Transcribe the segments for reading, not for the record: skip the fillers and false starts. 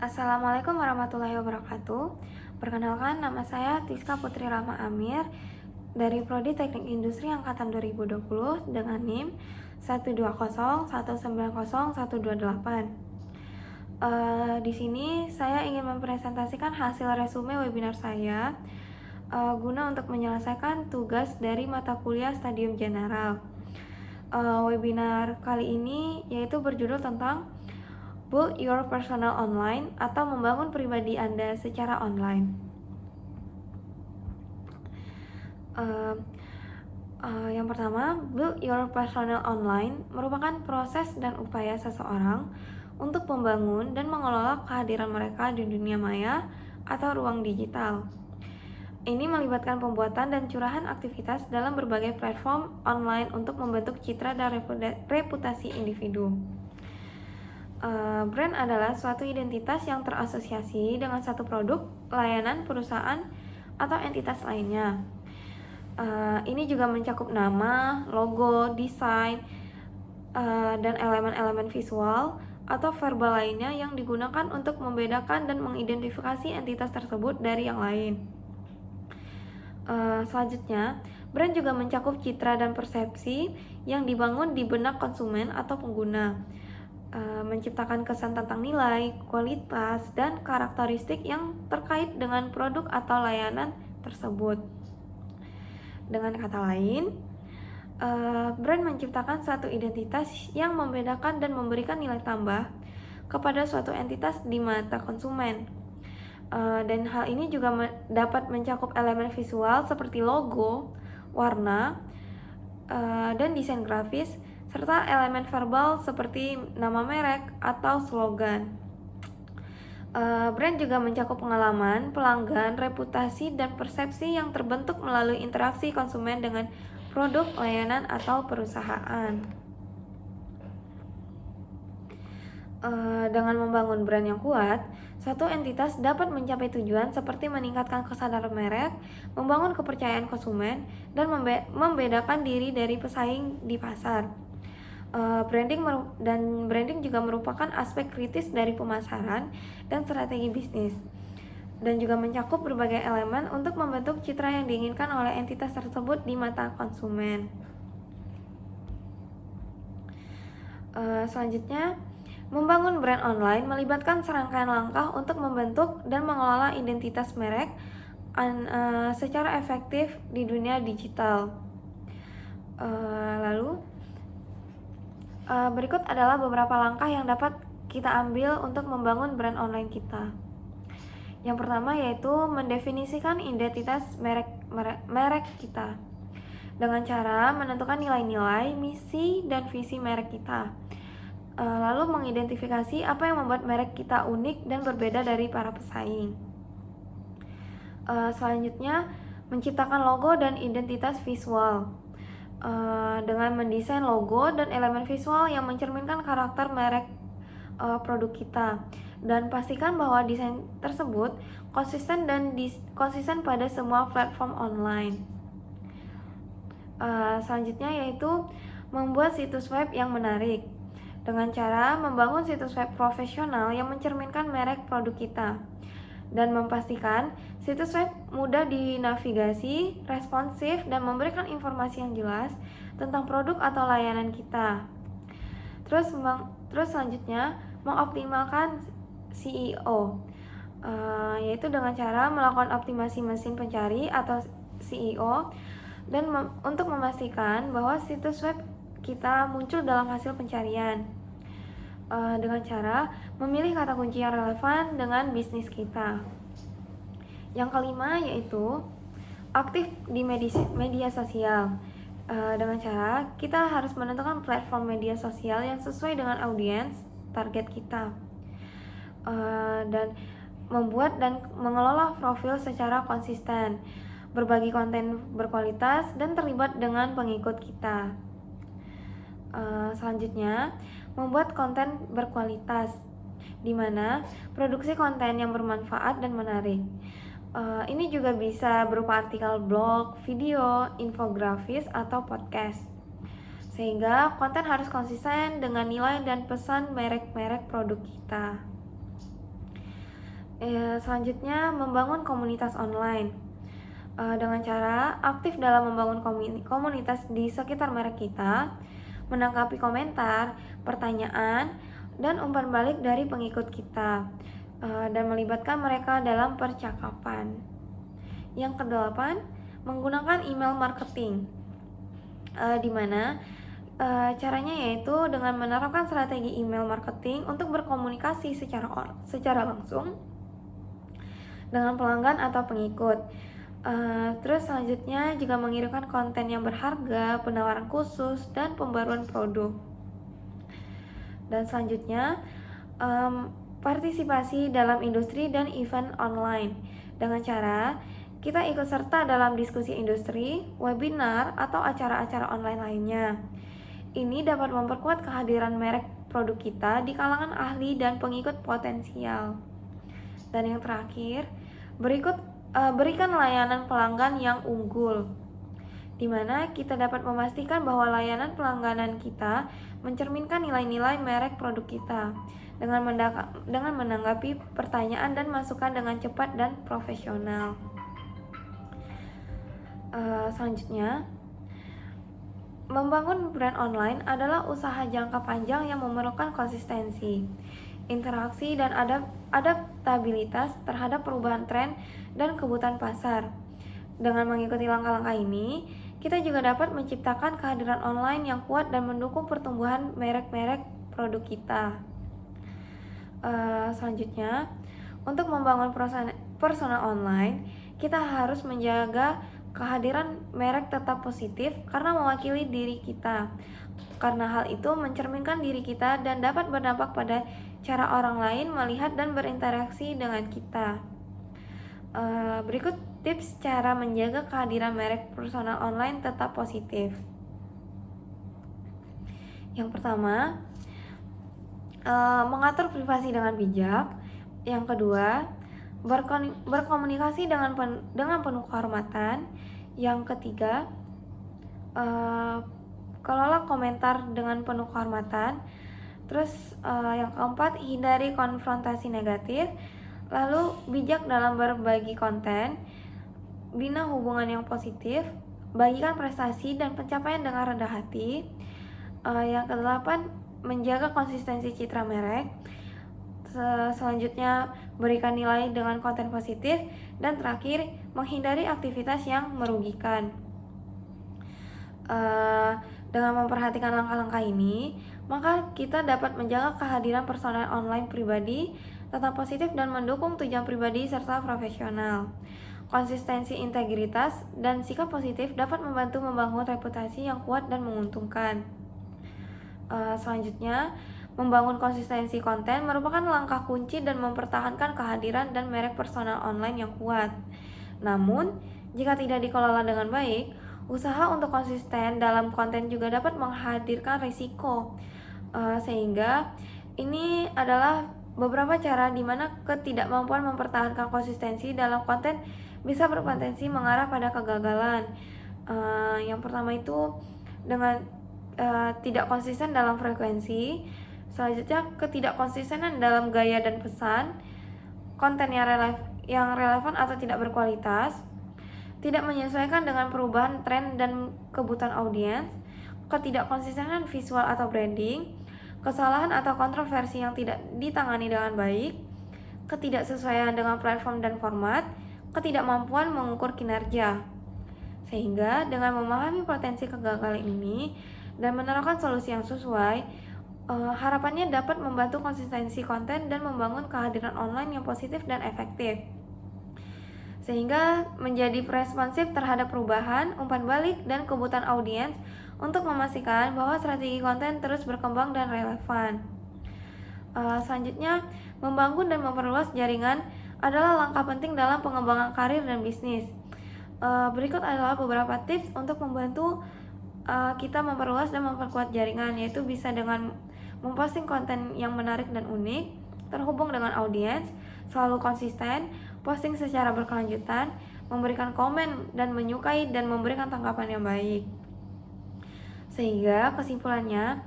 Assalamualaikum warahmatullahi wabarakatuh. Perkenalkan, nama saya Tiska Putri Rama Amir dari Prodi Teknik Industri Angkatan 2020 dengan NIM 120190128. Di sini saya ingin mempresentasikan hasil resume webinar saya guna untuk menyelesaikan tugas dari mata kuliah Stadium General. Webinar kali ini yaitu berjudul tentang Build Your Personal Online atau membangun pribadi Anda secara online. Yang pertama, build your personal online merupakan proses dan upaya seseorang untuk membangun dan mengelola kehadiran mereka di dunia maya atau ruang digital. Ini melibatkan pembuatan dan curahan aktivitas dalam berbagai platform online untuk membentuk citra dan reputasi individu. Brand adalah suatu identitas yang terasosiasi dengan satu produk, layanan, perusahaan, atau entitas lainnya. Ini juga mencakup nama, logo, desain, dan elemen-elemen visual atau verbal lainnya yang digunakan untuk membedakan dan mengidentifikasi entitas tersebut dari yang lain. Selanjutnya, brand juga mencakup citra dan persepsi yang dibangun di benak konsumen atau pengguna, menciptakan kesan tentang nilai, kualitas, dan karakteristik yang terkait dengan produk atau layanan tersebut. Dengan kata lain, brand menciptakan suatu identitas yang membedakan dan memberikan nilai tambah kepada suatu entitas di mata konsumen. Dan hal ini juga dapat mencakup elemen visual seperti logo, warna, dan desain grafis, serta elemen verbal seperti nama merek atau slogan. Brand juga mencakup pengalaman, pelanggan, reputasi, dan persepsi yang terbentuk melalui interaksi konsumen dengan produk, layanan, atau perusahaan. Dengan membangun brand yang kuat, satu entitas dapat mencapai tujuan seperti meningkatkan kesadaran merek, membangun kepercayaan konsumen, dan membedakan diri dari pesaing di pasar. Branding juga merupakan aspek kritis dari pemasaran dan strategi bisnis, dan juga mencakup berbagai elemen untuk membentuk citra yang diinginkan oleh entitas tersebut di mata konsumen. Selanjutnya, membangun brand online melibatkan serangkaian langkah untuk membentuk dan mengelola identitas merek secara efektif di dunia digital. Berikut adalah beberapa langkah yang dapat kita ambil untuk membangun brand online kita. Yang pertama yaitu mendefinisikan identitas merek kita dengan cara menentukan nilai-nilai, misi, dan visi merek kita. Lalu mengidentifikasi apa yang membuat merek kita unik dan berbeda dari para pesaing. Selanjutnya, menciptakan logo dan identitas visual dengan mendesain logo dan elemen visual yang mencerminkan karakter merek produk kita, dan pastikan bahwa desain tersebut konsisten pada semua platform online. Selanjutnya yaitu membuat situs web yang menarik dengan cara membangun situs web profesional yang mencerminkan merek produk kita, dan memastikan situs web mudah dinavigasi, responsif, dan memberikan informasi yang jelas tentang produk atau layanan kita. Terus selanjutnya, mengoptimalkan SEO, yaitu dengan cara melakukan optimasi mesin pencari atau SEO, dan untuk memastikan bahwa situs web kita muncul dalam hasil pencarian, dengan cara memilih kata kunci yang relevan dengan bisnis kita. Yang kelima yaitu aktif di media sosial, dengan cara kita harus menentukan platform media sosial yang sesuai dengan audiens target kita, dan membuat dan mengelola profil secara konsisten, berbagi konten berkualitas, dan terlibat dengan pengikut kita. Selanjutnya, membuat konten berkualitas, di mana produksi konten yang bermanfaat dan menarik. Ini juga bisa berupa artikel blog, video, infografis, atau podcast. Sehingga konten harus konsisten dengan nilai dan pesan merek-merek produk kita. Selanjutnya, membangun komunitas online. Dengan cara aktif dalam membangun komunitas di sekitar merek kita, menanggapi komentar, pertanyaan, dan umpan balik dari pengikut kita, dan melibatkan mereka dalam percakapan. Yang kedelapan, menggunakan email marketing, di mana caranya yaitu dengan menerapkan strategi email marketing untuk berkomunikasi secara langsung dengan pelanggan atau pengikut. Terus selanjutnya juga mengirimkan konten yang berharga, penawaran khusus, dan pembaruan produk. Dan selanjutnya partisipasi dalam industri dan event online dengan cara kita ikut serta dalam diskusi industri, webinar, atau acara-acara online lainnya. Ini dapat memperkuat kehadiran merek produk kita di kalangan ahli dan pengikut potensial. Dan yang terakhir, berikan layanan pelanggan yang unggul, di mana kita dapat memastikan bahwa layanan pelangganan kita mencerminkan nilai-nilai merek produk kita dengan menanggapi pertanyaan dan masukan dengan cepat dan profesional. Selanjutnya, membangun brand online adalah usaha jangka panjang yang memerlukan konsistensi, interaksi, dan adaptabilitas terhadap perubahan tren dan kebutuhan pasar. Dengan mengikuti langkah-langkah ini, kita juga dapat menciptakan kehadiran online yang kuat dan mendukung pertumbuhan merek-merek produk kita. Selanjutnya, untuk membangun persona online, kita harus menjaga kehadiran merek tetap positif karena mewakili diri kita. Karena hal itu mencerminkan diri kita dan dapat berdampak pada cara orang lain melihat dan berinteraksi dengan kita. Berikut tips cara menjaga kehadiran merek personal online tetap positif. Yang pertama, mengatur privasi dengan bijak. Yang kedua, berkomunikasi dengan penuh kehormatan. Yang ketiga, kelola komentar dengan penuh kehormatan. Terus yang keempat, hindari konfrontasi negatif. Lalu bijak dalam berbagi konten, bina hubungan yang positif, bagikan prestasi dan pencapaian dengan rendah hati. Yang kedelapan, menjaga konsistensi citra merek. Selanjutnya, berikan nilai dengan konten positif. Dan terakhir, menghindari aktivitas yang merugikan. Dengan memperhatikan langkah-langkah ini, maka kita dapat menjaga kehadiran personal online pribadi tetap positif dan mendukung tujuan pribadi serta profesional. Konsistensi, integritas, dan sikap positif dapat membantu membangun reputasi yang kuat dan menguntungkan. Selanjutnya, membangun konsistensi konten merupakan langkah kunci dan mempertahankan kehadiran dan merek personal online yang kuat. Namun, jika tidak dikelola dengan baik, usaha untuk konsisten dalam konten juga dapat menghadirkan risiko. Sehingga ini adalah beberapa cara di mana ketidakmampuan mempertahankan konsistensi dalam konten bisa berpotensi mengarah pada kegagalan. Yang pertama itu dengan tidak konsisten dalam frekuensi. Selanjutnya, ketidakkonsistenan dalam gaya dan pesan, konten yang relevan atau tidak berkualitas, tidak menyesuaikan dengan perubahan tren dan kebutuhan audiens, ketidakkonsistenan visual atau branding, kesalahan atau kontroversi yang tidak ditangani dengan baik, ketidaksesuaian dengan platform dan format, ketidakmampuan mengukur kinerja. Sehingga dengan memahami potensi kegagalan ini dan menerapkan solusi yang sesuai, harapannya dapat membantu konsistensi konten dan membangun kehadiran online yang positif dan efektif, sehingga menjadi responsif terhadap perubahan, umpan balik, dan kebutuhan audiens untuk memastikan bahwa strategi konten terus berkembang dan relevan. Selanjutnya, membangun dan memperluas jaringan adalah langkah penting dalam pengembangan karir dan bisnis. Berikut adalah beberapa tips untuk membantu kita memperluas dan memperkuat jaringan, yaitu bisa dengan memposting konten yang menarik dan unik, terhubung dengan audiens, selalu konsisten, posting secara berkelanjutan, memberikan komen dan menyukai dan memberikan tanggapan yang baik. Sehingga kesimpulannya,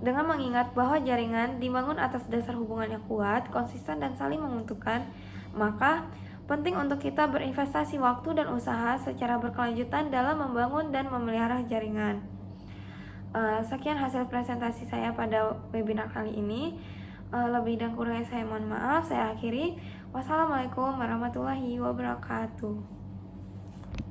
Dengan mengingat bahwa jaringan dibangun atas dasar hubungan yang kuat, konsisten, dan saling menguntungkan, maka penting untuk kita berinvestasi waktu dan usaha secara berkelanjutan dalam membangun dan memelihara jaringan. Sekian hasil presentasi saya pada webinar kali ini. Lebih dan kurangnya saya mohon maaf. Saya akhiri. Wassalamualaikum warahmatullahi wabarakatuh.